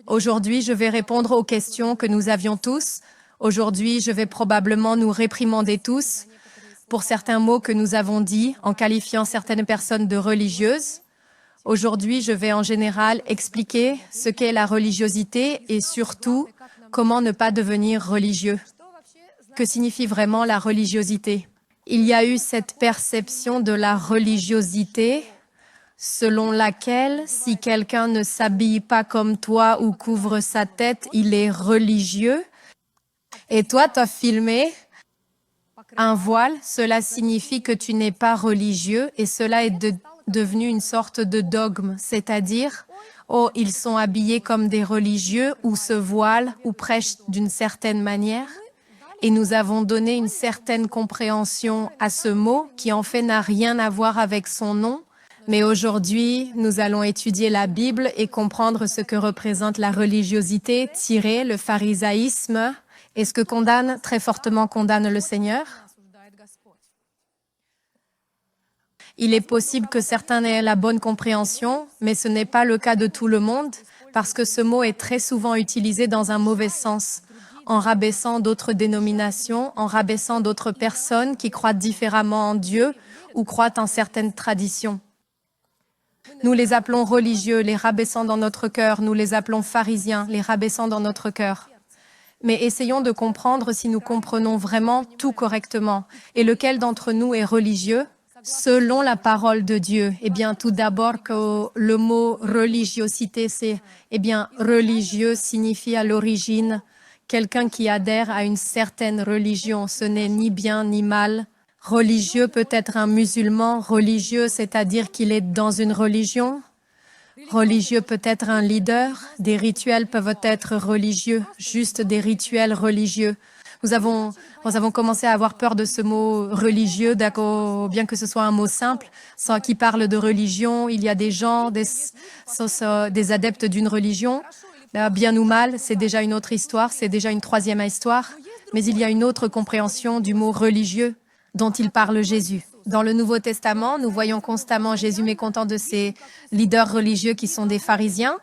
Aujourd'hui, je vais répondre aux questions que nous avions tous. Aujourd'hui, je vais probablement nous réprimander tous pour certains mots que nous avons dits en qualifiant certaines personnes de religieuses. Aujourd'hui, je vais en général expliquer ce qu'est la religiosité et surtout comment ne pas devenir religieux. Que signifie vraiment la religiosité? Il y a eu cette perception de la religiosité selon laquelle si quelqu'un ne s'habille pas comme toi ou couvre sa tête, il est religieux. Et toi, tu as filmé un voile, cela signifie que tu n'es pas religieux et cela est devenu une sorte de dogme, c'est-à-dire, oh, ils sont habillés comme des religieux ou se voilent ou prêchent d'une certaine manière. Et nous avons donné une certaine compréhension à ce mot qui en fait n'a rien à voir avec son nom. Mais aujourd'hui, nous allons étudier la Bible et comprendre ce que représente la religiosité, tirer le pharisaïsme et ce que condamne, très fortement condamne le Seigneur. Il est possible que certains aient la bonne compréhension, mais ce n'est pas le cas de tout le monde, parce que ce mot est très souvent utilisé dans un mauvais sens, en rabaissant d'autres dénominations, en rabaissant d'autres personnes qui croient différemment en Dieu ou croient en certaines traditions. Nous les appelons religieux, les rabaissant dans notre cœur. Nous les appelons pharisiens, les rabaissant dans notre cœur. Mais essayons de comprendre si nous comprenons vraiment tout correctement. Et lequel d'entre nous est religieux? Selon la parole de Dieu. Eh bien, tout d'abord, que le mot religiosité, c'est, religieux signifie à l'origine quelqu'un qui adhère à une certaine religion. Ce n'est ni bien ni mal. Religieux peut être un musulman, religieux, c'est-à-dire qu'il est dans une religion. Religieux peut être un leader. Des rituels peuvent être religieux, juste des rituels religieux. Nous avons commencé à avoir peur de ce mot religieux, d'accord, bien que ce soit un mot simple, sans qui parle de religion. Il y a des gens, des adeptes d'une religion. Bien ou mal, c'est déjà une autre histoire, c'est déjà une troisième histoire. Mais il y a une autre compréhension du mot religieux dont il parle Jésus. Dans le Nouveau Testament, nous voyons constamment Jésus mécontent de ces leaders religieux qui sont des pharisiens.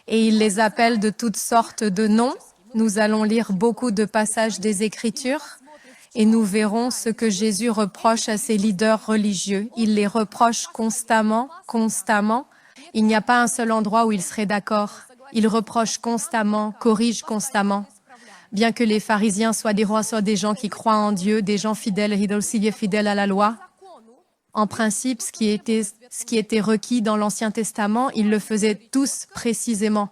Et il les appelle de toutes sortes de noms. Nous allons lire beaucoup de passages des Écritures et nous verrons ce que Jésus reproche à ces leaders religieux. Il les reproche constamment, constamment. Il n'y a pas un seul endroit où il serait d'accord. Il reproche constamment, corrige constamment. Bien que les pharisiens soient des rois, soient des gens qui croient en Dieu, des gens fidèles, et aussi fidèles à la loi, en principe, ce qui était requis dans l'Ancien Testament, ils le faisaient tous précisément.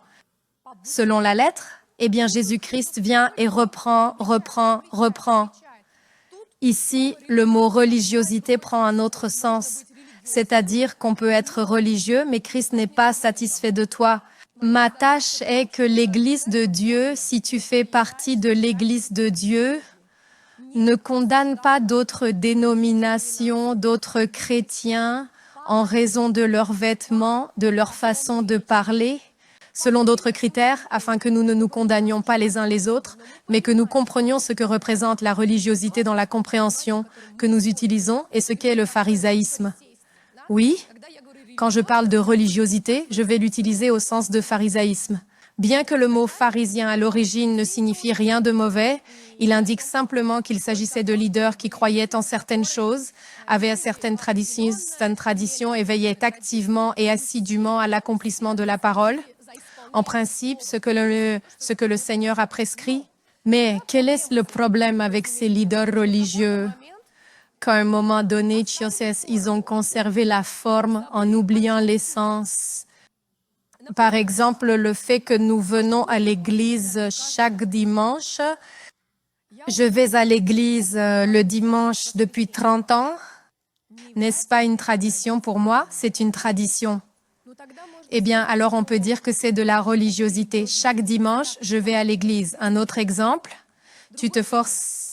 Selon la lettre, Jésus-Christ vient et reprend. Ici, le mot religiosité prend un autre sens, c'est-à-dire qu'on peut être religieux, mais Christ n'est pas satisfait de toi. Ma tâche est que l'Église de Dieu, si tu fais partie de l'Église de Dieu, ne condamne pas d'autres dénominations, d'autres chrétiens en raison de leurs vêtements, de leur façon de parler, selon d'autres critères, afin que nous ne nous condamnions pas les uns les autres, mais que nous comprenions ce que représente la religiosité dans la compréhension que nous utilisons et ce qu'est le pharisaïsme. Oui, quand je parle de religiosité, je vais l'utiliser au sens de pharisaïsme. Bien que le mot pharisien à l'origine ne signifie rien de mauvais, il indique simplement qu'il s'agissait de leaders qui croyaient en certaines choses, avaient certaines traditions et veillaient activement et assidûment à l'accomplissement de la parole. En principe, ce que le Seigneur a prescrit. Mais quel est le problème avec ces leaders religieux? Qu'à un moment donné, ils ont conservé la forme en oubliant l'essence. Par exemple, le fait que nous venons à l'église chaque dimanche. Je vais à l'église le dimanche depuis 30 ans. N'est-ce pas une tradition pour moi? C'est une tradition. Alors on peut dire que c'est de la religiosité. Chaque dimanche, je vais à l'église. Un autre exemple, tu te forces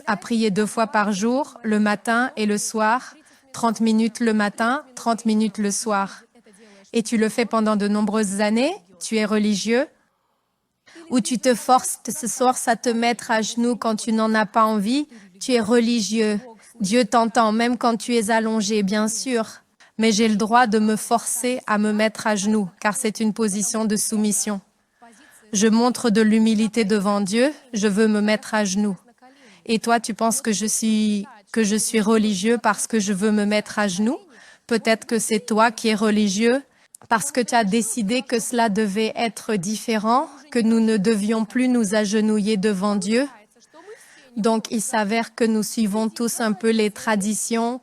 à prier 2 fois par jour, le matin et le soir, 30 minutes le matin, 30 minutes le soir. Et tu le fais pendant de nombreuses années, tu es religieux, ou tu te forces à te mettre à genoux quand tu n'en as pas envie, tu es religieux. Dieu t'entend, même quand tu es allongé, bien sûr. mais j'ai le droit de me forcer à me mettre à genoux, car c'est une position de soumission. Je montre de l'humilité devant Dieu, je veux me mettre à genoux. Et toi, tu penses que je suis religieux parce que je veux me mettre à genoux? Peut-être que c'est toi qui es religieux parce que tu as décidé que cela devait être différent, que nous ne devions plus nous agenouiller devant Dieu. Donc, il s'avère que nous suivons tous un peu les traditions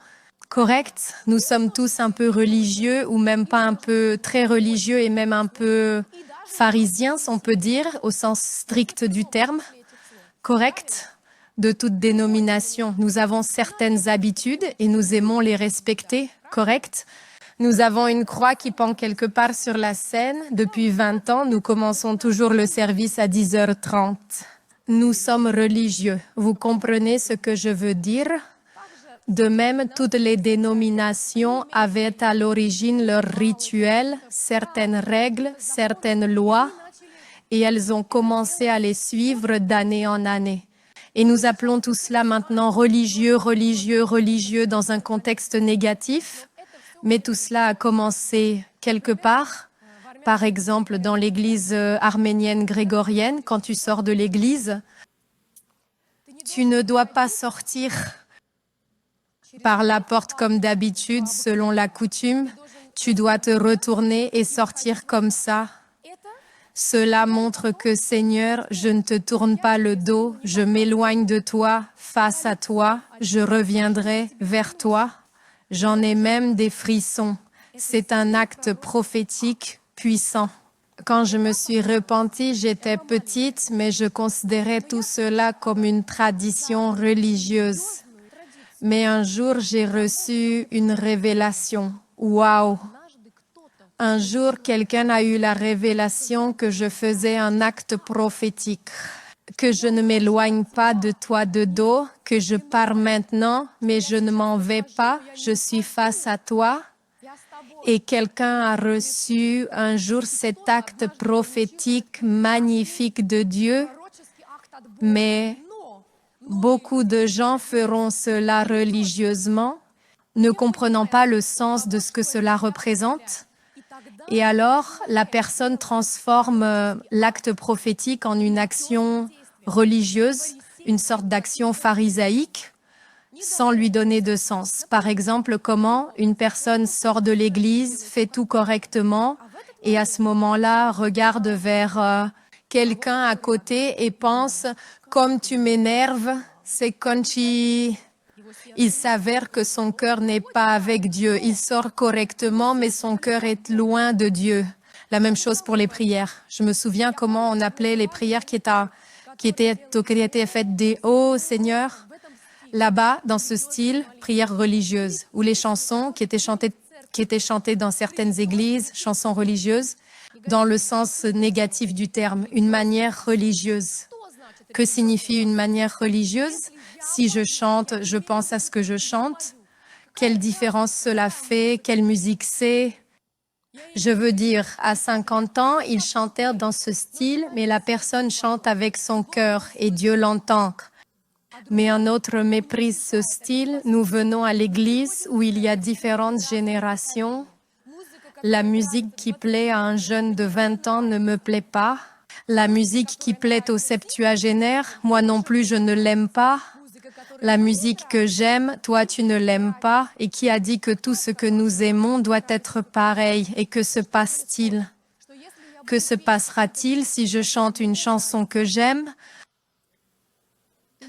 correctes. Nous sommes tous un peu religieux ou même pas un peu très religieux et même un peu pharisiens, on peut dire, au sens strict du terme. Correct? De toute dénomination. Nous avons certaines habitudes et nous aimons les respecter. Correct? Nous avons une croix qui pend quelque part sur la scène. Depuis 20 ans, nous commençons toujours le service à 10h30. Nous sommes religieux. Vous comprenez ce que je veux dire? De même, toutes les dénominations avaient à l'origine leurs rituels, certaines règles, certaines lois, et elles ont commencé à les suivre d'année en année. Et nous appelons tout cela maintenant religieux, religieux, religieux dans un contexte négatif. Mais tout cela a commencé quelque part. Par exemple, dans l'église arménienne grégorienne, quand tu sors de l'église, tu ne dois pas sortir par la porte comme d'habitude, selon la coutume. Tu dois te retourner et sortir comme ça. Cela montre que, Seigneur, je ne te tourne pas le dos, je m'éloigne de toi, face à toi, je reviendrai vers toi. J'en ai même des frissons. C'est un acte prophétique puissant. Quand je me suis repentie, j'étais petite, mais je considérais tout cela comme une tradition religieuse. Mais un jour, j'ai reçu une révélation. Waouh! Un jour, quelqu'un a eu la révélation que je faisais un acte prophétique, que je ne m'éloigne pas de toi de dos, que je pars maintenant, mais je ne m'en vais pas, je suis face à toi. Et quelqu'un a reçu un jour cet acte prophétique magnifique de Dieu, mais beaucoup de gens feront cela religieusement, ne comprenant pas le sens de ce que cela représente. Et alors, la personne transforme l'acte prophétique en une action religieuse, une sorte d'action pharisaïque, sans lui donner de sens. Par exemple, comment une personne sort de l'église, fait tout correctement, et à ce moment-là, regarde vers quelqu'un à côté et pense « comme tu m'énerves, c'est Conchi ». Il s'avère que son cœur n'est pas avec Dieu. Il sort correctement, mais son cœur est loin de Dieu. La même chose pour les prières. Je me souviens comment on appelait les prières qui étaient faites des « Oh Seigneur ». Là-bas, dans ce style, prière religieuse, ou les chansons qui étaient chantées dans certaines églises, chansons religieuses, dans le sens négatif du terme, une manière religieuse. Que signifie une manière religieuse? Si je chante, je pense à ce que je chante. Quelle différence cela fait? Quelle musique c'est? Je veux dire, à 50 ans, ils chantèrent dans ce style, mais la personne chante avec son cœur et Dieu l'entend. Mais un autre méprise ce style. Nous venons à l'église où il y a différentes générations. La musique qui plaît à un jeune de 20 ans ne me plaît pas. La musique qui plaît aux septuagénaires, moi non plus, je ne l'aime pas. La musique que j'aime, toi, tu ne l'aimes pas. Et qui a dit que tout ce que nous aimons doit être pareil? Et que se passe-t-il? Que se passera-t-il si je chante une chanson que j'aime?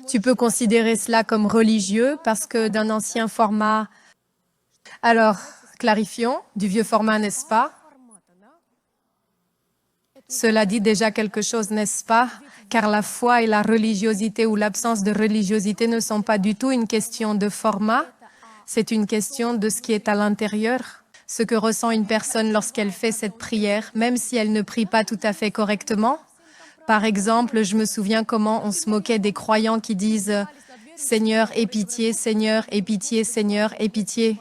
Tu peux considérer cela comme religieux parce que d'un ancien format... Alors, clarifions, du vieux format, n'est-ce pas? Cela dit déjà quelque chose, n'est-ce pas? Car la foi et la religiosité ou l'absence de religiosité ne sont pas du tout une question de format, c'est une question de ce qui est à l'intérieur, ce que ressent une personne lorsqu'elle fait cette prière, même si elle ne prie pas tout à fait correctement. Par exemple, je me souviens comment on se moquait des croyants qui disent « Seigneur, aie pitié, Seigneur, aie pitié, Seigneur, aie pitié ».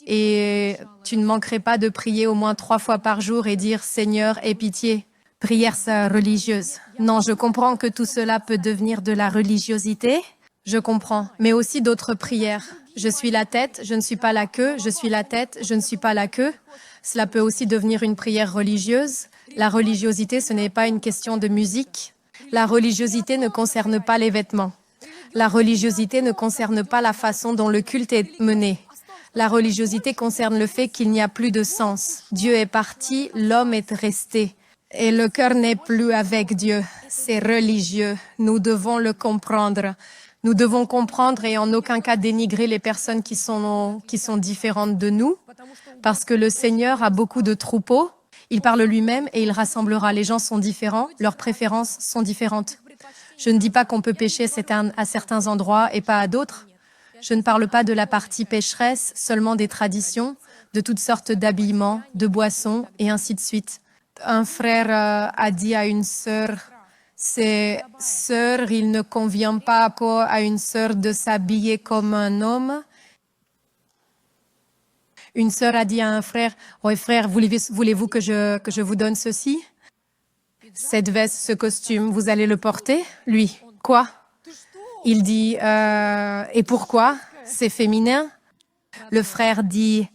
Et tu ne manquerais pas de prier au moins 3 fois par jour et dire « Seigneur, aie pitié ». Prière religieuse. Non, je comprends que tout cela peut devenir de la religiosité. Je comprends, mais aussi d'autres prières. Je suis la tête, je ne suis pas la queue, je suis la tête, je ne suis pas la queue. Cela peut aussi devenir une prière religieuse. La religiosité, ce n'est pas une question de musique. La religiosité ne concerne pas les vêtements. La religiosité ne concerne pas la façon dont le culte est mené. La religiosité concerne le fait qu'il n'y a plus de sens. Dieu est parti, l'homme est resté. Et le cœur n'est plus avec Dieu. C'est religieux. Nous devons le comprendre. Nous devons comprendre et en aucun cas dénigrer les personnes qui sont différentes de nous, parce que le Seigneur a beaucoup de troupeaux. Il parle lui-même et il rassemblera. Les gens sont différents, leurs préférences sont différentes. Je ne dis pas qu'on peut pécher à certains endroits et pas à d'autres. Je ne parle pas de la partie pécheresse, seulement des traditions, de toutes sortes d'habillements, de boissons et ainsi de suite. Un frère a dit à une sœur, sœur, il ne convient pas à une sœur de s'habiller comme un homme. Une sœur a dit à un frère, oui frère, voulez-vous que je vous donne ceci? Cette veste, ce costume, vous allez le porter? Lui, quoi? Il dit, et pourquoi? C'est féminin? Le frère dit,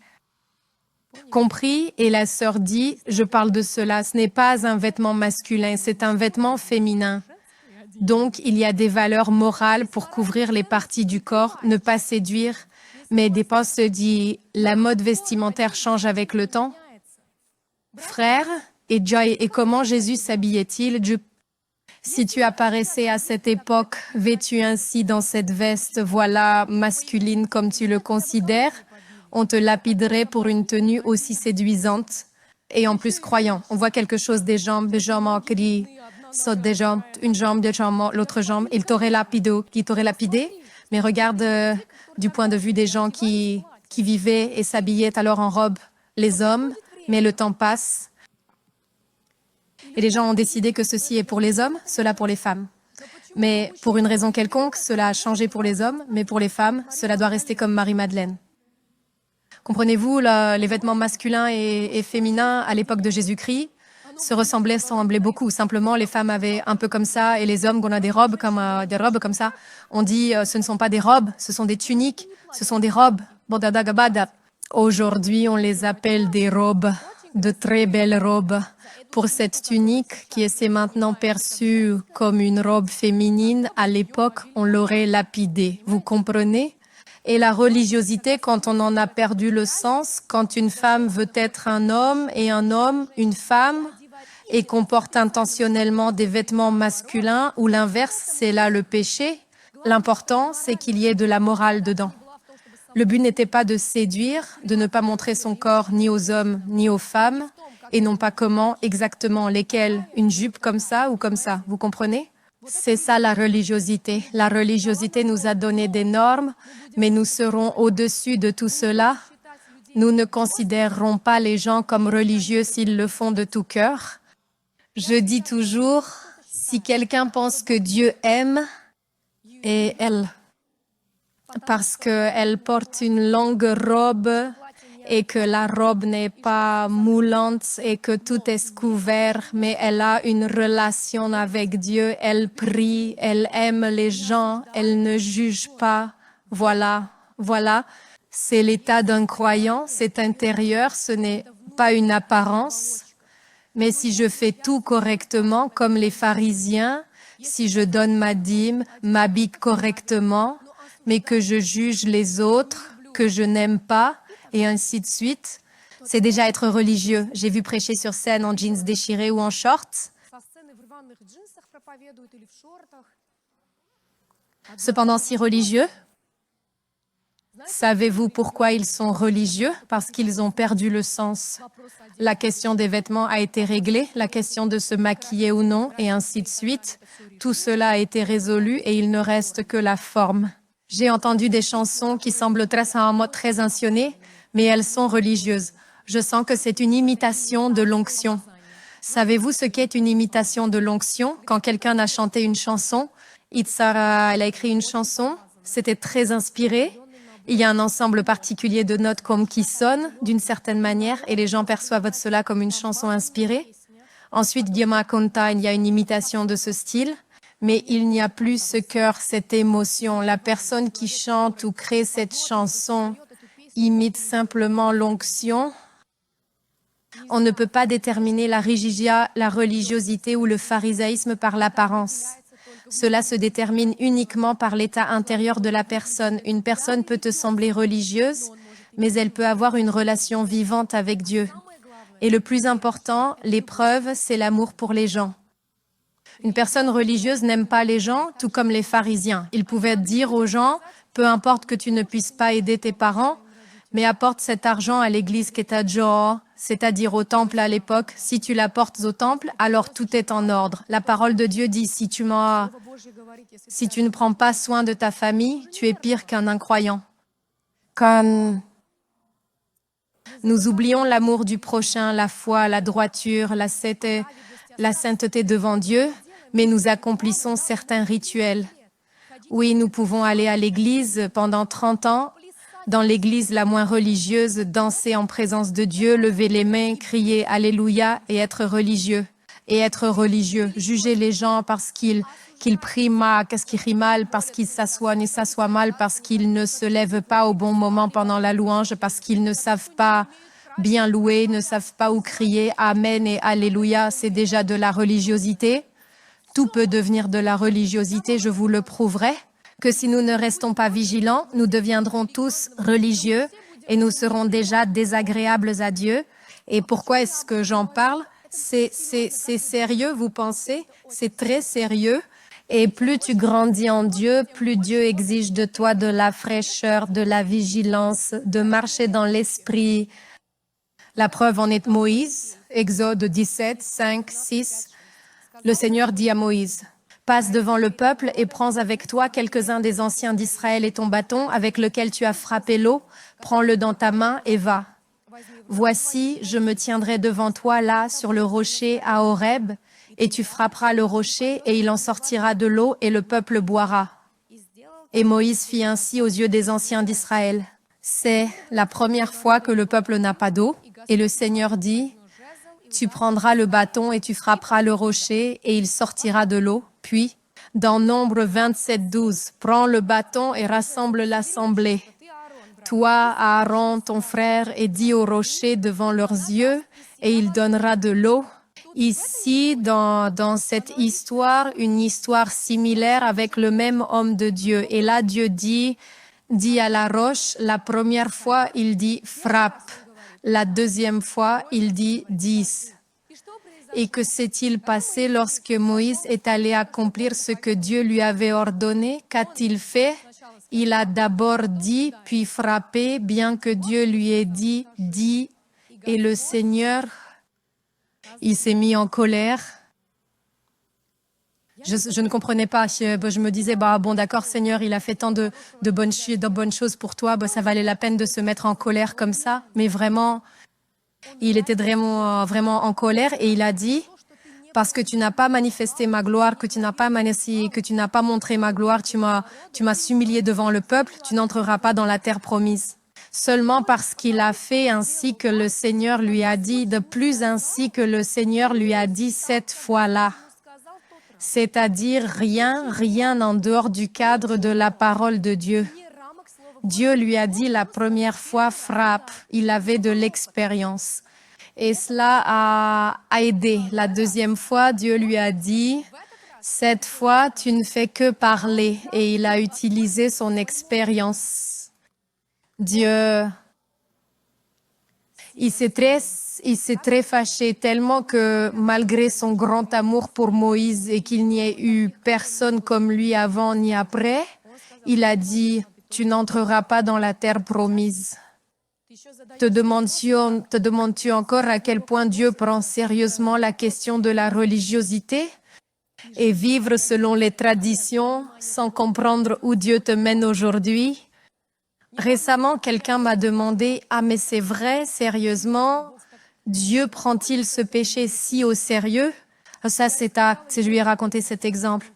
compris, et la sœur dit, je parle de cela, ce n'est pas un vêtement masculin, c'est un vêtement féminin. Donc, il y a des valeurs morales pour couvrir les parties du corps, ne pas séduire, mais Dépens se dit, la mode vestimentaire change avec le temps. Frère, et Joy, et comment Jésus s'habillait-il? Si tu apparaissais à cette époque, vêtu ainsi dans cette veste, voilà, masculine comme tu le considères, on te lapiderait pour une tenue aussi séduisante. Et en plus croyant, on voit quelque chose des jambes en cri, saute des jambes, une jambe, deux jambes, l'autre jambe, il t'aurait lapidé. Mais regarde du point de vue des gens qui vivaient et s'habillaient alors en robe, les hommes, mais le temps passe. Et les gens ont décidé que ceci est pour les hommes, cela pour les femmes. Mais pour une raison quelconque, cela a changé pour les hommes, mais pour les femmes, cela doit rester comme Marie-Madeleine. Comprenez-vous, les vêtements masculins et féminins à l'époque de Jésus-Christ semblaient beaucoup. Simplement, les femmes avaient un peu comme ça et les hommes, qu'on a des robes comme ça. On dit, ce ne sont pas des robes, ce sont des tuniques, ce sont des robes. Aujourd'hui, on les appelle des robes, de très belles robes. Pour cette tunique qui est maintenant perçue comme une robe féminine, à l'époque, on l'aurait lapidée. Vous comprenez? Et la religiosité, quand on en a perdu le sens, quand une femme veut être un homme et un homme, une femme, et qu'on porte intentionnellement des vêtements masculins, ou l'inverse, c'est là le péché. L'important, c'est qu'il y ait de la morale dedans. Le but n'était pas de séduire, de ne pas montrer son corps ni aux hommes ni aux femmes, et non pas comment, exactement, lesquels, une jupe comme ça ou comme ça, vous comprenez? C'est ça la religiosité. La religiosité nous a donné des normes, mais nous serons au-dessus de tout cela. Nous ne considérerons pas les gens comme religieux s'ils le font de tout cœur. Je dis toujours, si quelqu'un pense que Dieu aime, et elle, parce qu'elle porte une longue robe et que la robe n'est pas moulante et que tout est couvert, mais elle a une relation avec Dieu, elle prie, elle aime les gens, elle ne juge pas. Voilà, c'est l'état d'un croyant, c'est intérieur, ce n'est pas une apparence. Mais si je fais tout correctement, comme les pharisiens, si je donne ma dîme, m'habille correctement, mais que je juge les autres, que je n'aime pas, et ainsi de suite, c'est déjà être religieux. J'ai vu prêcher sur scène en jeans déchirés ou en shorts. Cependant, si religieux. Savez-vous pourquoi ils sont religieux? Parce qu'ils ont perdu le sens. La question des vêtements a été réglée, la question de se maquiller ou non, et ainsi de suite. Tout cela a été résolu et il ne reste que la forme. J'ai entendu des chansons qui semblent très intionnées, mais elles sont religieuses. Je sens que c'est une imitation de l'onction. Savez-vous ce qu'est une imitation de l'onction? Quand quelqu'un a chanté une chanson, Itzara, elle a écrit une chanson, c'était très inspiré. Il y a un ensemble particulier de notes comme qui sonnent d'une certaine manière et les gens perçoivent cela comme une chanson inspirée. Ensuite, Diema Conta, il y a une imitation de ce style. mais il n'y a plus ce cœur, cette émotion. La personne qui chante ou crée cette chanson imite simplement l'onction. On ne peut pas déterminer la religiosité ou le pharisaïsme par l'apparence. Cela se détermine uniquement par l'état intérieur de la personne. Une personne peut te sembler religieuse, mais elle peut avoir une relation vivante avec Dieu. Et le plus important, l'épreuve, c'est l'amour pour les gens. Une personne religieuse n'aime pas les gens, tout comme les pharisiens. Ils pouvaient dire aux gens, peu importe que tu ne puisses pas aider tes parents, mais apporte cet argent à l'église qui est à Joe, c'est-à-dire au temple à l'époque. Si tu l'apportes au temple, alors tout est en ordre. La parole de Dieu dit, si tu ne prends pas soin de ta famille, tu es pire qu'un incroyant. Quand nous oublions l'amour du prochain, la foi, la droiture, la sainteté devant Dieu, mais nous accomplissons certains rituels. Oui, nous pouvons aller à l'église pendant 30 ans, dans l'église la moins religieuse, danser en présence de Dieu, lever les mains, crier Alléluia et être religieux. Juger les gens parce qu'ils prient mal, qu'est-ce qui rit mal, parce qu'ils s'assoient mal, parce qu'ils ne se lèvent pas au bon moment pendant la louange, parce qu'ils ne savent pas bien louer, ne savent pas où crier Amen et Alléluia, c'est déjà de la religiosité. Tout peut devenir de la religiosité, je vous le prouverai, que si nous ne restons pas vigilants, nous deviendrons tous religieux et nous serons déjà désagréables à Dieu. Et pourquoi est-ce que j'en parle? C'est sérieux, vous pensez? C'est très sérieux. Et plus tu grandis en Dieu, plus Dieu exige de toi de la fraîcheur, de la vigilance, de marcher dans l'esprit. La preuve en est Moïse, Exode 17, 5, 6. Le Seigneur dit à Moïse, « Passe devant le peuple et prends avec toi quelques-uns des anciens d'Israël et ton bâton avec lequel tu as frappé l'eau, prends-le dans ta main et va. Voici, je me tiendrai devant toi là sur le rocher à Horeb, et tu frapperas le rocher et il en sortira de l'eau et le peuple boira. » Et Moïse fit ainsi aux yeux des anciens d'Israël. C'est la première fois que le peuple n'a pas d'eau, et le Seigneur dit, « Tu prendras le bâton et tu frapperas le rocher et il sortira de l'eau. » Puis, dans Nombre 27, 12, « Prends le bâton et rassemble l'assemblée. Toi, Aaron, ton frère, et dis au rocher devant leurs yeux, et il donnera de l'eau. » Ici, dans cette histoire, une histoire similaire avec le même homme de Dieu. Et là, Dieu dit à la roche, la première fois, il dit « frappe ». La deuxième fois, il dit « 10 ». Et que s'est-il passé lorsque Moïse est allé accomplir ce que Dieu lui avait ordonné? Qu'a-t-il fait? Il a d'abord dit, puis frappé, bien que Dieu lui ait dit « dis ». Et le Seigneur, il s'est mis en colère. Je ne comprenais pas. Je me disais, bon, d'accord, Seigneur, il a fait tant de bonnes choses pour toi, ça valait la peine de se mettre en colère comme ça. Mais vraiment, il était vraiment en colère et il a dit, parce que tu n'as pas manifesté ma gloire, que tu n'as pas montré ma gloire, tu m'as humilié devant le peuple, tu n'entreras pas dans la terre promise. Seulement parce qu'il a fait ainsi que le Seigneur lui a dit, de plus ainsi que le Seigneur lui a dit cette fois-là. C'est-à-dire rien en dehors du cadre de la parole de Dieu. Dieu lui a dit la première fois, frappe. Il avait de l'expérience. Et cela a aidé. La deuxième fois, Dieu lui a dit, cette fois, tu ne fais que parler. Et il a utilisé son expérience. Dieu, il s'est très fâché tellement que malgré son grand amour pour Moïse et qu'il n'y ait eu personne comme lui avant ni après, il a dit, tu n'entreras pas dans la terre promise. Te demandes-tu encore à quel point Dieu prend sérieusement la question de la religiosité et vivre selon les traditions sans comprendre où Dieu te mène aujourd'hui? Récemment, quelqu'un m'a demandé, « Ah, mais c'est vrai, sérieusement, Dieu prend-il ce péché si au sérieux ?» Ça, je lui ai raconté cet exemple.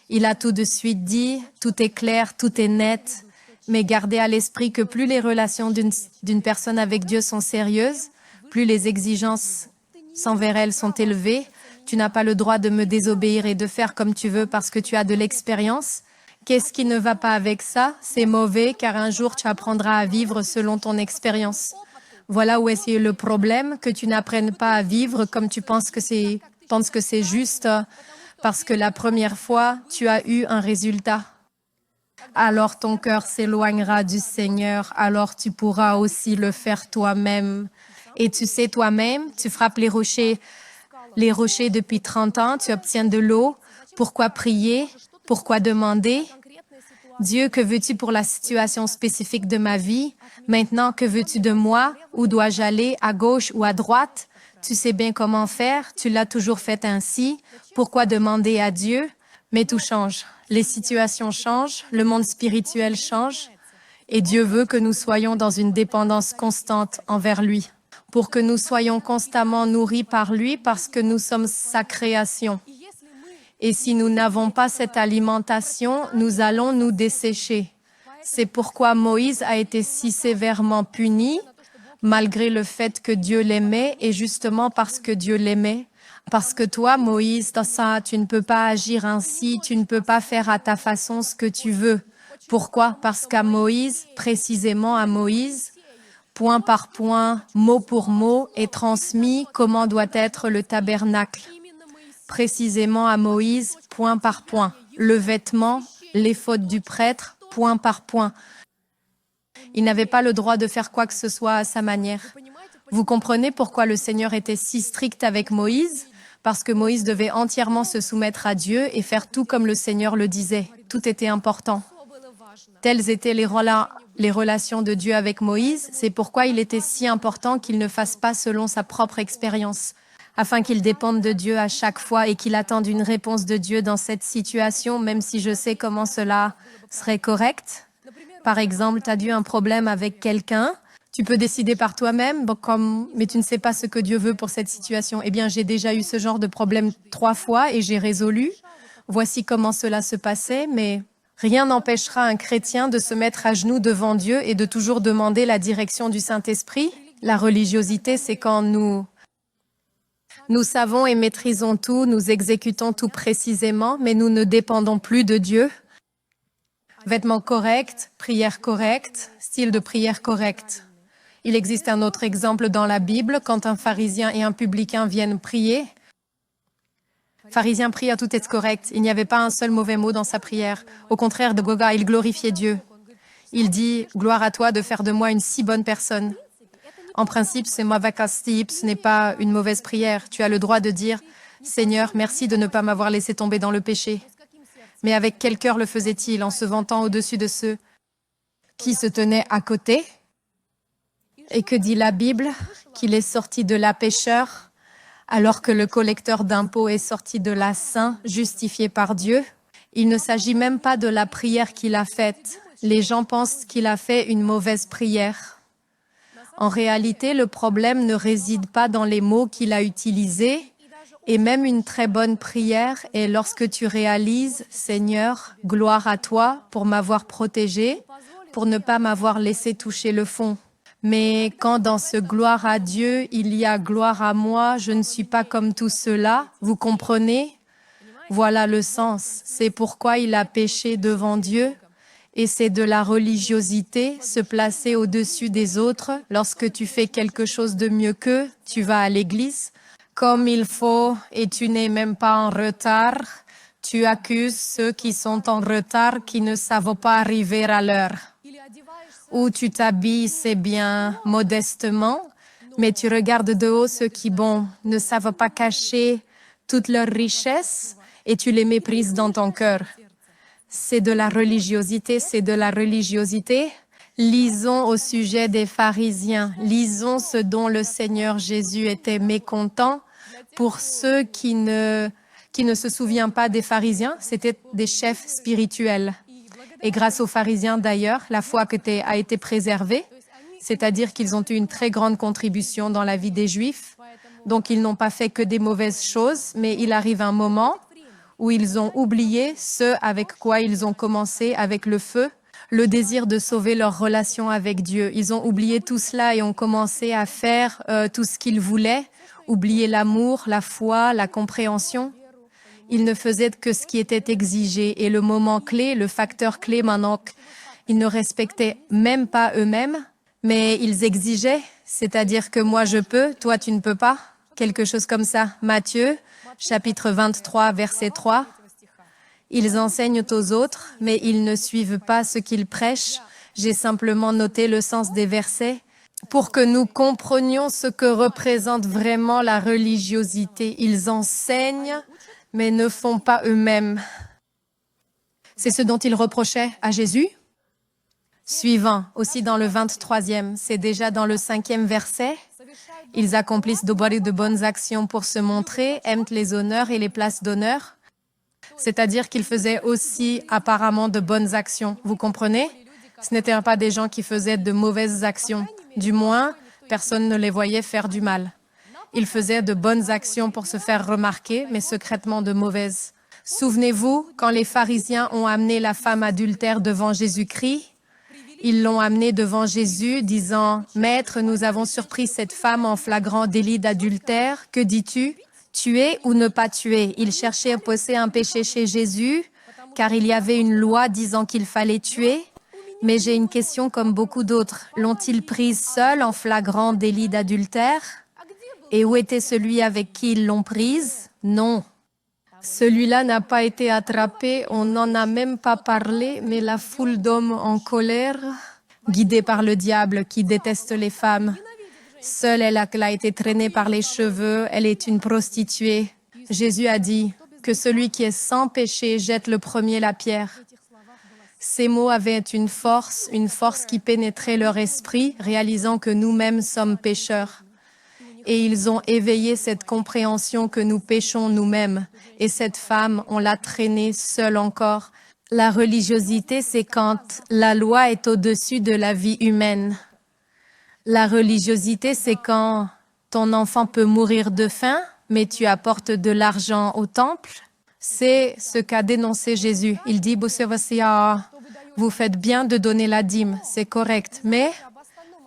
Il a tout de suite dit, tout est clair, tout est net, mais gardez à l'esprit que plus les relations d'une personne avec Dieu sont sérieuses, plus les exigences envers elle sont élevées, Tu n'as pas le droit de me désobéir et de faire comme tu veux parce que tu as de l'expérience. Qu'est-ce qui ne va pas avec ça? C'est mauvais car un jour tu apprendras à vivre selon ton expérience. Voilà où est le problème, que tu n'apprennes pas à vivre comme tu penses que c'est juste parce que la première fois, tu as eu un résultat. Alors ton cœur s'éloignera du Seigneur, alors tu pourras aussi le faire toi-même. Et tu sais toi-même, tu frappes les rochers depuis 30 ans, tu obtiens de l'eau. Pourquoi prier? Pourquoi demander? Dieu, que veux-tu pour la situation spécifique de ma vie? Maintenant, que veux-tu de moi? Où dois-je aller? À gauche ou à droite? Tu sais bien comment faire, tu l'as toujours fait ainsi. Pourquoi demander à Dieu? Mais tout change. Les situations changent, le monde spirituel change, et Dieu veut que nous soyons dans une dépendance constante envers lui, pour que nous soyons constamment nourris par lui parce que nous sommes sa création. Et si nous n'avons pas cette alimentation, nous allons nous dessécher. C'est pourquoi Moïse a été si sévèrement puni, malgré le fait que Dieu l'aimait, et justement parce que Dieu l'aimait. Parce que toi, Moïse, dans ça, tu ne peux pas agir ainsi, tu ne peux pas faire à ta façon ce que tu veux. Pourquoi? Parce qu'à Moïse, précisément à Moïse, point par point, mot pour mot, est transmis comment doit être le tabernacle. Précisément à Moïse, point par point. Le vêtement, les fautes du prêtre, point par point. Il n'avait pas le droit de faire quoi que ce soit à sa manière. Vous comprenez pourquoi le Seigneur était si strict avec Moïse? Parce que Moïse devait entièrement se soumettre à Dieu et faire tout comme le Seigneur le disait. Tout était important. Telles étaient les relations de Dieu avec Moïse. C'est pourquoi il était si important qu'il ne fasse pas selon sa propre expérience, afin qu'il dépende de Dieu à chaque fois et qu'il attende une réponse de Dieu dans cette situation, même si je sais comment cela serait correct. Par exemple, tu as eu un problème avec quelqu'un, tu peux décider par toi-même, mais tu ne sais pas ce que Dieu veut pour cette situation. Eh bien, j'ai déjà eu ce genre de problème 3 fois et j'ai résolu. Voici comment cela se passait, mais rien n'empêchera un chrétien de se mettre à genoux devant Dieu et de toujours demander la direction du Saint-Esprit. La religiosité, c'est quand nous savons et maîtrisons tout, nous exécutons tout précisément, mais nous ne dépendons plus de Dieu. Vêtements corrects, prière correcte, style de prière correct. Il existe un autre exemple dans la Bible, quand un pharisien et un publicain viennent prier. Pharisien prie à tout est correct, il n'y avait pas un seul mauvais mot dans sa prière. Au contraire de Goga, il glorifiait Dieu. Il dit « Gloire à toi de faire de moi une si bonne personne ». En principe, c'est Mavakastip, ce n'est pas une mauvaise prière. Tu as le droit de dire « Seigneur, merci de ne pas m'avoir laissé tomber dans le péché ». Mais avec quel cœur le faisait-il, en se vantant au-dessus de ceux qui se tenaient à côté? Et que dit la Bible? Qu'il est sorti de la pécheur, alors que le collecteur d'impôts est sorti de la saint, justifié par Dieu. Il ne s'agit même pas de la prière qu'il a faite. Les gens pensent qu'il a fait une mauvaise prière. En réalité, le problème ne réside pas dans les mots qu'il a utilisés, et même une très bonne prière est lorsque tu réalises « Seigneur, gloire à toi pour m'avoir protégé, pour ne pas m'avoir laissé toucher le fond. » Mais quand dans ce gloire à Dieu, il y a gloire à moi, je ne suis pas comme tout cela, vous comprenez? Voilà le sens. C'est pourquoi il a péché devant Dieu. Et c'est de la religiosité, se placer au-dessus des autres. Lorsque tu fais quelque chose de mieux qu'eux, tu vas à l'église comme il faut et tu n'es même pas en retard. Tu accuses ceux qui sont en retard, qui ne savent pas arriver à l'heure. Ou tu t'habilles, c'est bien, modestement, mais tu regardes de haut ceux qui, ne savent pas cacher toute leur richesse et tu les méprises dans ton cœur. C'est de la religiosité, c'est de la religiosité. Lisons au sujet des pharisiens, lisons ce dont le Seigneur Jésus était mécontent. Pour ceux qui ne se souviennent pas des pharisiens, c'était des chefs spirituels. Et grâce aux pharisiens d'ailleurs, la foi a été préservée, c'est-à-dire qu'ils ont eu une très grande contribution dans la vie des Juifs. Donc ils n'ont pas fait que des mauvaises choses, mais il arrive un moment où ils ont oublié ce avec quoi ils ont commencé, avec le feu. le désir de sauver leur relation avec Dieu. Ils ont oublié tout cela et ont commencé à faire tout ce qu'ils voulaient, oublier l'amour, la foi, la compréhension. Ils ne faisaient que ce qui était exigé. Et le moment clé, le facteur clé maintenant, ils ne respectaient même pas eux-mêmes, mais ils exigeaient, c'est-à-dire que moi je peux, toi tu ne peux pas, quelque chose comme ça. Matthieu, chapitre 23, verset 3. Ils enseignent aux autres, mais ils ne suivent pas ce qu'ils prêchent. J'ai simplement noté le sens des versets pour que nous comprenions ce que représente vraiment la religiosité. Ils enseignent, mais ne font pas eux-mêmes. C'est ce dont ils reprochaient à Jésus. Suivant, aussi dans le 23e, c'est déjà dans le 5e verset. Ils accomplissent de bonnes actions pour se montrer, aiment les honneurs et les places d'honneur. C'est-à-dire qu'ils faisaient aussi apparemment de bonnes actions. Vous comprenez? Ce n'étaient pas des gens qui faisaient de mauvaises actions. Du moins, personne ne les voyait faire du mal. Ils faisaient de bonnes actions pour se faire remarquer, mais secrètement de mauvaises. Souvenez-vous, quand les pharisiens ont amené la femme adultère devant Jésus-Christ, ils l'ont amenée devant Jésus, disant « Maître, nous avons surpris cette femme en flagrant délit d'adultère. Que dis-tu? Tuer ou ne pas tuer ?» Ils cherchaient à poser un péché chez Jésus, car il y avait une loi disant qu'il fallait tuer. Mais j'ai une question comme beaucoup d'autres. L'ont-ils prise seule en flagrant délit d'adultère? Et où était celui avec qui ils l'ont prise? Non. Celui-là n'a pas été attrapé, on n'en a même pas parlé, mais la foule d'hommes en colère, guidés par le diable qui déteste les femmes. Seule elle a été traînée par les cheveux, elle est une prostituée. Jésus a dit que celui qui est sans péché jette le premier la pierre. Ces mots avaient une force qui pénétrait leur esprit, réalisant que nous-mêmes sommes pécheurs. Et ils ont éveillé cette compréhension que nous péchons nous-mêmes. Et cette femme, on l'a traînée seule encore. La religiosité, c'est quand la loi est au-dessus de la vie humaine. La religiosité, c'est quand ton enfant peut mourir de faim, mais tu apportes de l'argent au temple. C'est ce qu'a dénoncé Jésus. Il dit, vous faites bien de donner la dîme, c'est correct, mais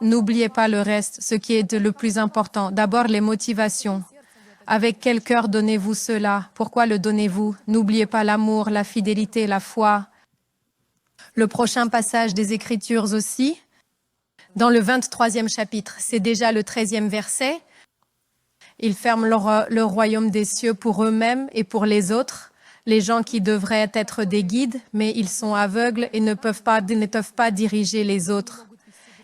n'oubliez pas le reste, ce qui est le plus important. D'abord, les motivations. Avec quel cœur donnez-vous cela? Pourquoi le donnez-vous? N'oubliez pas l'amour, la fidélité, la foi. Le prochain passage des Écritures aussi, dans le 23e chapitre, c'est déjà le 13e verset. Ils ferment le royaume des cieux pour eux-mêmes et pour les autres, les gens qui devraient être des guides, mais ils sont aveugles et ne peuvent pas diriger les autres.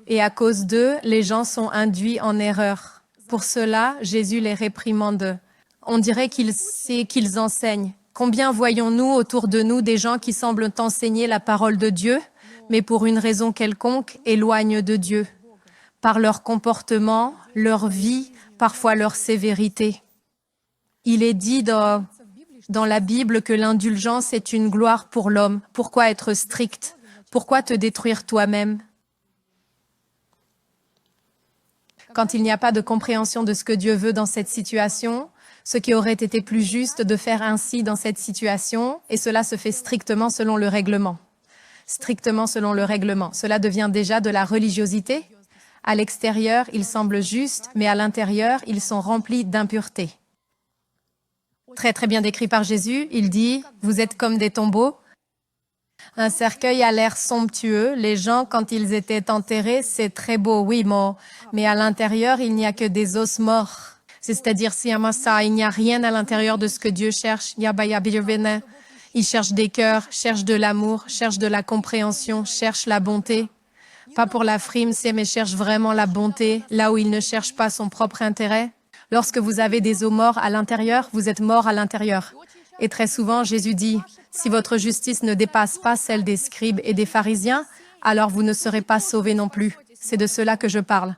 Et à cause d'eux, les gens sont induits en erreur. Pour cela, Jésus les réprimande. On dirait qu'ils enseignent. Combien voyons-nous autour de nous des gens qui semblent enseigner la parole de Dieu, mais pour une raison quelconque, éloignent de Dieu, par leur comportement, leur vie, parfois leur sévérité. Il est dit dans la Bible que l'indulgence est une gloire pour l'homme. Pourquoi être strict? Pourquoi te détruire toi-même? Quand il n'y a pas de compréhension de ce que Dieu veut dans cette situation, ce qui aurait été plus juste de faire ainsi dans cette situation, et cela se fait strictement selon le règlement. Strictement selon le règlement. Cela devient déjà de la religiosité. À l'extérieur, ils semblent justes, mais à l'intérieur, ils sont remplis d'impureté. Très très bien décrit par Jésus, il dit « Vous êtes comme des tombeaux ». Un cercueil a l'air somptueux. Les gens, quand ils étaient enterrés, c'est très beau, oui, mais à l'intérieur, il n'y a que des os morts. C'est-à-dire, il n'y a rien à l'intérieur de ce que Dieu cherche. Il cherche des cœurs, cherche de l'amour, cherche de la compréhension, cherche la bonté. Pas pour la frime, mais cherche vraiment la bonté, là où il ne cherche pas son propre intérêt. Lorsque vous avez des os morts à l'intérieur, vous êtes mort à l'intérieur. Et très souvent, Jésus dit, si votre justice ne dépasse pas celle des scribes et des pharisiens, alors vous ne serez pas sauvés non plus. C'est de cela que je parle.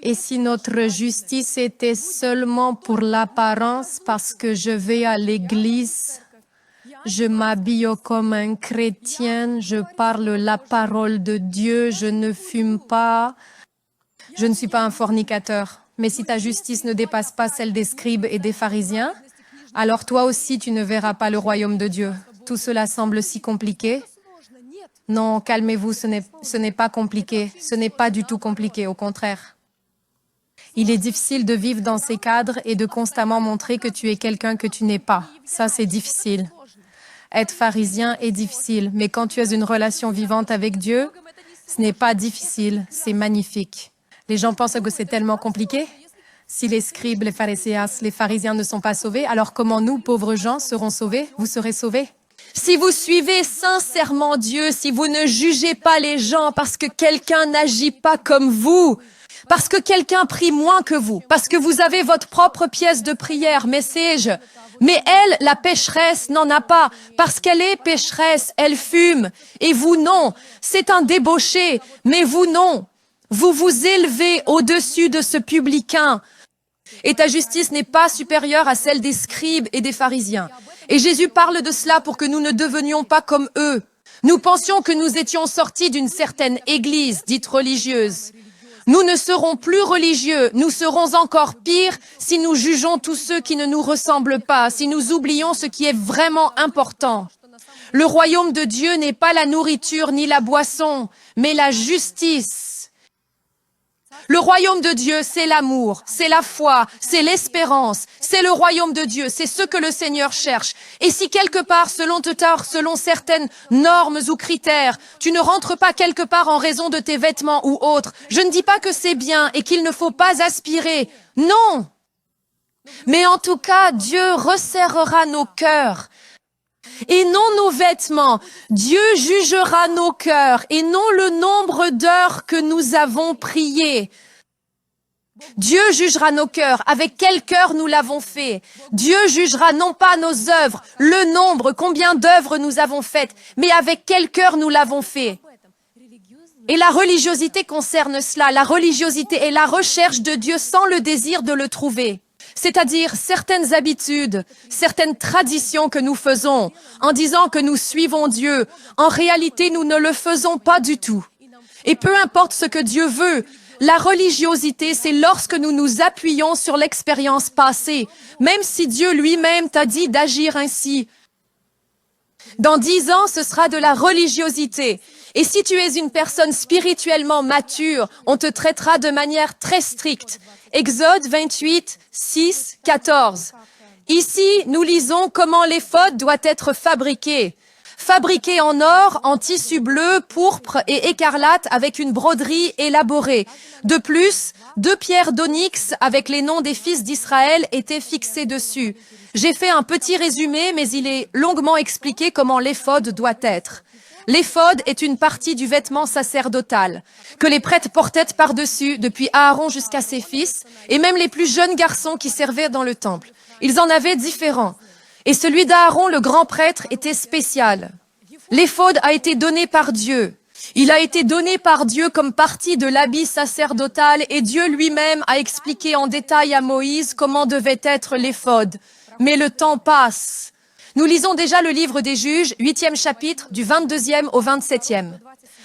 Et si notre justice était seulement pour l'apparence, parce que je vais à l'église, je m'habille comme un chrétien, je parle la parole de Dieu, je ne fume pas, je ne suis pas un fornicateur. Mais si ta justice ne dépasse pas celle des scribes et des pharisiens, alors toi aussi tu ne verras pas le royaume de Dieu. Tout cela semble si compliqué. Non, calmez-vous, ce n'est pas compliqué. Ce n'est pas du tout compliqué, au contraire. Il est difficile de vivre dans ces cadres et de constamment montrer que tu es quelqu'un que tu n'es pas. Ça, c'est difficile. Être pharisien est difficile, mais quand tu as une relation vivante avec Dieu, ce n'est pas difficile, c'est magnifique. Les gens pensent que c'est tellement compliqué. Si les scribes, les pharisias, les pharisiens ne sont pas sauvés, alors comment nous, pauvres gens, serons sauvés? Vous serez sauvés? Si vous suivez sincèrement Dieu, si vous ne jugez pas les gens parce que quelqu'un n'agit pas comme vous, parce que quelqu'un prie moins que vous, parce que vous avez votre propre pièce de prière, message. Mais elle, la pécheresse, n'en a pas, parce qu'elle est pécheresse, elle fume, et vous non. C'est un débauché, mais vous non. Vous vous élevez au-dessus de ce publicain. Et ta justice n'est pas supérieure à celle des scribes et des pharisiens. Et Jésus parle de cela pour que nous ne devenions pas comme eux. Nous pensions que nous étions sortis d'une certaine église dite religieuse. Nous ne serons plus religieux, nous serons encore pires si nous jugeons tous ceux qui ne nous ressemblent pas, si nous oublions ce qui est vraiment important. Le royaume de Dieu n'est pas la nourriture ni la boisson, mais la justice. Le royaume de Dieu, c'est l'amour, c'est la foi, c'est l'espérance, c'est le royaume de Dieu, c'est ce que le Seigneur cherche. Et si quelque part, selon certaines normes ou critères, tu ne rentres pas quelque part en raison de tes vêtements ou autres, je ne dis pas que c'est bien et qu'il ne faut pas aspirer. Non! Mais en tout cas, Dieu resserrera nos cœurs. Et non nos vêtements. Dieu jugera nos cœurs et non le nombre d'heures que nous avons prié. Dieu jugera nos cœurs. Avec quel cœur nous l'avons fait? Dieu jugera non pas nos œuvres, le nombre, combien d'œuvres nous avons faites, mais avec quel cœur nous l'avons fait. Et la religiosité concerne cela. La religiosité est la recherche de Dieu sans le désir de le trouver. C'est-à-dire certaines habitudes, certaines traditions que nous faisons en disant que nous suivons Dieu. En réalité, nous ne le faisons pas du tout. Et peu importe ce que Dieu veut, la religiosité, c'est lorsque nous nous appuyons sur l'expérience passée, même si Dieu lui-même t'a dit d'agir ainsi. Dans 10 ans, ce sera de la religiosité. Et si tu es une personne spirituellement mature, on te traitera de manière très stricte. Exode 28, 6, 14. Ici, nous lisons comment l'éphod doit être fabriqué. Fabriqué en or, en tissu bleu, pourpre et écarlate avec une broderie élaborée. De plus, 2 pierres d'onyx avec les noms des fils d'Israël étaient fixées dessus. J'ai fait un petit résumé, mais il est longuement expliqué comment l'éphod doit être. L'éphod est une partie du vêtement sacerdotal que les prêtres portaient par-dessus, depuis Aaron jusqu'à ses fils, et même les plus jeunes garçons qui servaient dans le temple. Ils en avaient différents. Et celui d'Aaron, le grand prêtre, était spécial. L'éphod a été donné par Dieu. Il a été donné par Dieu comme partie de l'habit sacerdotal et Dieu lui-même a expliqué en détail à Moïse comment devait être l'éphod. Mais le temps passe. Nous lisons déjà le livre des Juges, 8e chapitre, du 22e au 27e.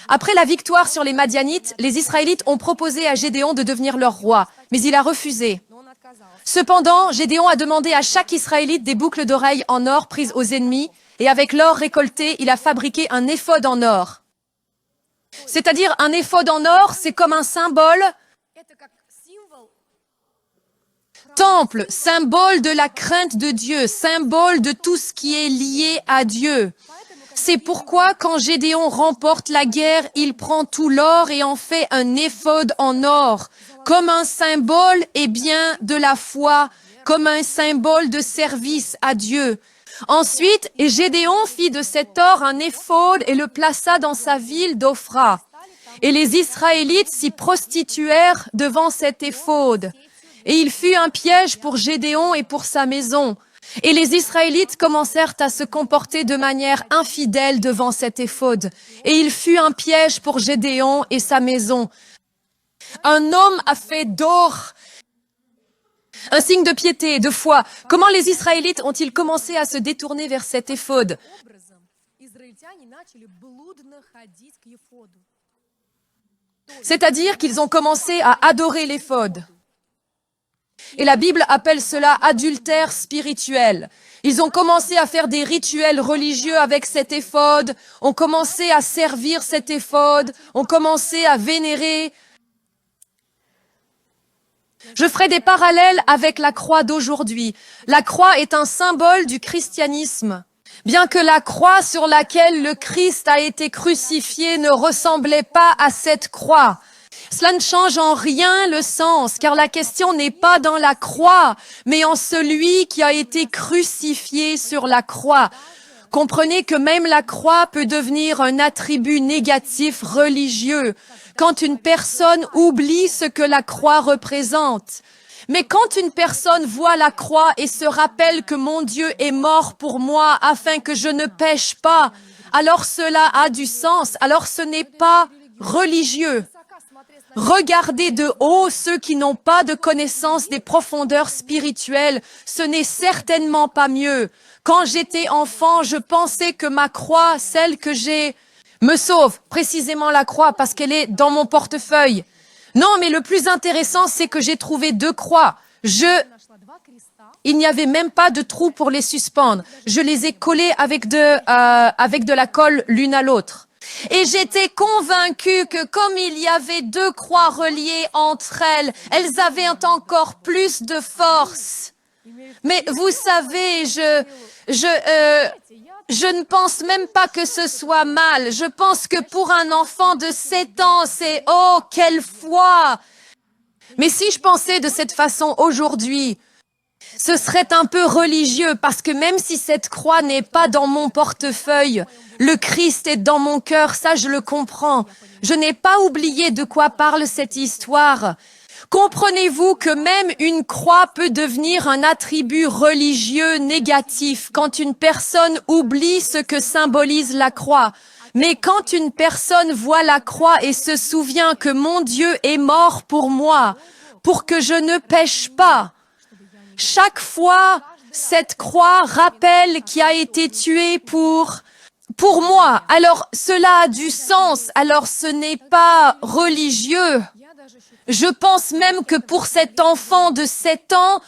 Après la victoire sur les Madianites, les Israélites ont proposé à Gédéon de devenir leur roi, mais il a refusé. Cependant, Gédéon a demandé à chaque Israélite des boucles d'oreilles en or prises aux ennemis, et avec l'or récolté, il a fabriqué un éphod en or. C'est-à-dire, un éphod en or, c'est comme un symbole. Temple, symbole de la crainte de Dieu, symbole de tout ce qui est lié à Dieu. C'est pourquoi quand Gédéon remporte la guerre, il prend tout l'or et en fait un éphod en or, comme un symbole de la foi, comme un symbole de service à Dieu. Ensuite, Gédéon fit de cet or un éphod et le plaça dans sa ville d'Ophra. Et les Israélites s'y prostituèrent devant cet éphod. Et il fut un piège pour Gédéon et pour sa maison. Et les Israélites commencèrent à se comporter de manière infidèle devant cet éphod. Et il fut un piège pour Gédéon et sa maison. Un homme a fait d'or un signe de piété, de foi. Comment les Israélites ont-ils commencé à se détourner vers cet éphod? C'est-à-dire qu'ils ont commencé à adorer l'éphod. Et la Bible appelle cela adultère spirituel. Ils ont commencé à faire des rituels religieux avec cet éphod, ont commencé à servir cet éphod, ont commencé à vénérer. Je ferai des parallèles avec la croix d'aujourd'hui. La croix est un symbole du christianisme. Bien que la croix sur laquelle le Christ a été crucifié ne ressemblait pas à cette croix, cela ne change en rien le sens, car la question n'est pas dans la croix, mais en celui qui a été crucifié sur la croix. Comprenez que même la croix peut devenir un attribut négatif religieux quand une personne oublie ce que la croix représente. Mais quand une personne voit la croix et se rappelle que mon Dieu est mort pour moi afin que je ne pêche pas, alors cela a du sens, alors ce n'est pas religieux. Regardez de haut ceux qui n'ont pas de connaissance des profondeurs spirituelles, ce n'est certainement pas mieux. Quand j'étais enfant, je pensais que ma croix, celle que j'ai, me sauve, précisément la croix, parce qu'elle est dans mon portefeuille. Non, mais le plus intéressant, c'est que j'ai trouvé 2 croix. Il n'y avait même pas de trou pour les suspendre. Je les ai collées avec de la colle l'une à l'autre. Et j'étais convaincue que comme il y avait 2 croix reliées entre elles, elles avaient encore plus de force. Mais vous savez, je ne pense même pas que ce soit mal. Je pense que pour un enfant de 7 ans, c'est « Oh, quelle foi !» Mais si je pensais de cette façon aujourd'hui, ce serait un peu religieux parce que même si cette croix n'est pas dans mon portefeuille, le Christ est dans mon cœur, ça je le comprends. Je n'ai pas oublié de quoi parle cette histoire. Comprenez-vous que même une croix peut devenir un attribut religieux négatif quand une personne oublie ce que symbolise la croix. Mais quand une personne voit la croix et se souvient que mon Dieu est mort pour moi, pour que je ne pêche pas, chaque fois, cette croix rappelle qu'il a été tué pour moi. Alors, cela a du sens. Alors, ce n'est pas religieux. Je pense même que pour cet enfant de 7 ans,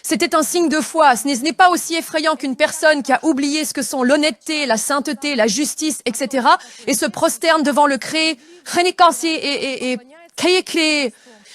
c'était un signe de foi. Ce n'est pas aussi effrayant qu'une personne qui a oublié ce que sont l'honnêteté, la sainteté, la justice, etc. et se prosterne devant le Christ.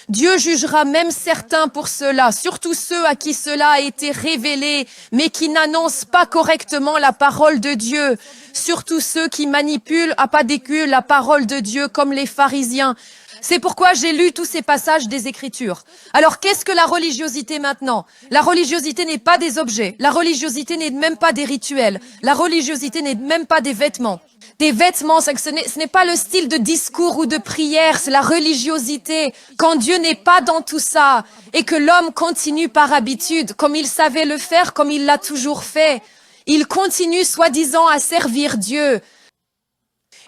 Dieu jugera même certains pour cela, surtout ceux à qui cela a été révélé, mais qui n'annoncent pas correctement la parole de Dieu, surtout ceux qui manipulent à pas d'écus la parole de Dieu comme les pharisiens. C'est pourquoi j'ai lu tous ces passages des Écritures. Alors, qu'est-ce que la religiosité maintenant? La religiosité n'est pas des objets. La religiosité n'est même pas des rituels. La religiosité n'est même pas des vêtements. Des vêtements, ce n'est pas le style de discours ou de prière, c'est la religiosité. Quand Dieu n'est pas dans tout ça et que l'homme continue par habitude, comme il savait le faire, comme il l'a toujours fait, il continue soi-disant à servir Dieu.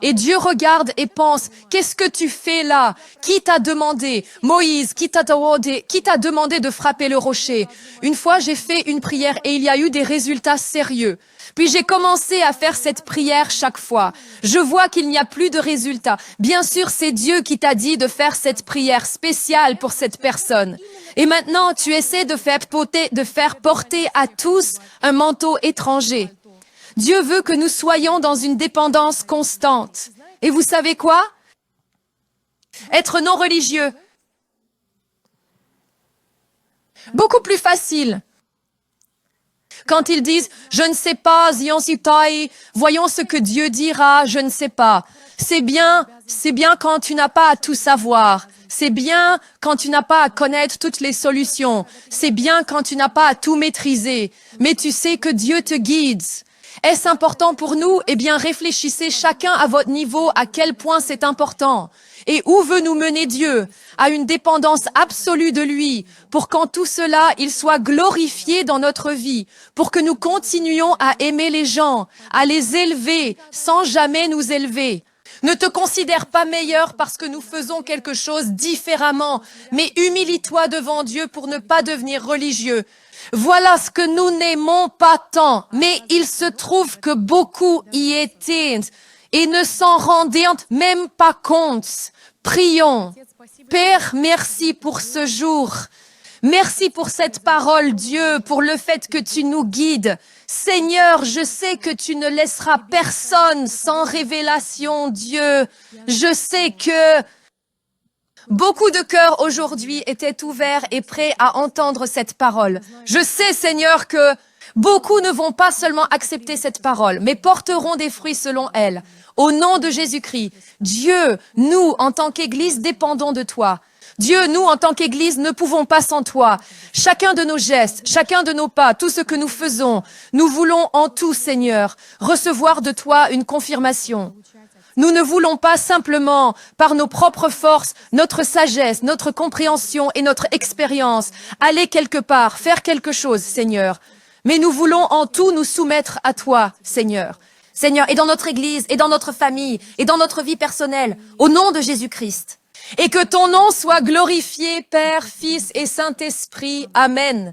Et Dieu regarde et pense, qu'est-ce que tu fais là? Qui t'a demandé? Moïse, qui t'a demandé de frapper le rocher? Une fois, j'ai fait une prière et il y a eu des résultats sérieux. Puis j'ai commencé à faire cette prière chaque fois. Je vois qu'il n'y a plus de résultats. Bien sûr, c'est Dieu qui t'a dit de faire cette prière spéciale pour cette personne. Et maintenant, tu essaies de faire porter à tous un manteau étranger. Dieu veut que nous soyons dans une dépendance constante. Et vous savez quoi? Être non religieux. Beaucoup plus facile. Quand ils disent « Je ne sais pas, voyons ce que Dieu dira, je ne sais pas ». C'est bien quand tu n'as pas à tout savoir. C'est bien quand tu n'as pas à connaître toutes les solutions. C'est bien quand tu n'as pas à tout maîtriser. Mais tu sais que Dieu te guide. Est-ce important pour nous? Eh bien, réfléchissez chacun à votre niveau à quel point c'est important. Et où veut nous mener Dieu? À une dépendance absolue de lui, pour qu'en tout cela, il soit glorifié dans notre vie, pour que nous continuions à aimer les gens, à les élever sans jamais nous élever. Ne te considère pas meilleur parce que nous faisons quelque chose différemment, mais humilie-toi devant Dieu pour ne pas devenir religieux. Voilà ce que nous n'aimons pas tant, mais il se trouve que beaucoup y étaient et ne s'en rendaient même pas compte. Prions. Père, merci pour ce jour. Merci pour cette parole, Dieu, pour le fait que tu nous guides. Seigneur, je sais que tu ne laisseras personne sans révélation, Dieu. Je sais que beaucoup de cœurs aujourd'hui étaient ouverts et prêts à entendre cette parole. Je sais, Seigneur, que beaucoup ne vont pas seulement accepter cette parole, mais porteront des fruits selon elle. Au nom de Jésus-Christ, Dieu, nous, en tant qu'Église, dépendons de toi. Dieu, nous, en tant qu'Église, ne pouvons pas sans toi. Chacun de nos gestes, chacun de nos pas, tout ce que nous faisons, nous voulons en tout, Seigneur, recevoir de toi une confirmation. Nous ne voulons pas simplement, par nos propres forces, notre sagesse, notre compréhension et notre expérience, aller quelque part, faire quelque chose, Seigneur. Mais nous voulons en tout nous soumettre à toi, Seigneur. Seigneur, et dans notre Église, et dans notre famille, et dans notre vie personnelle, au nom de Jésus-Christ. Et que ton nom soit glorifié, Père, Fils et Saint-Esprit. Amen.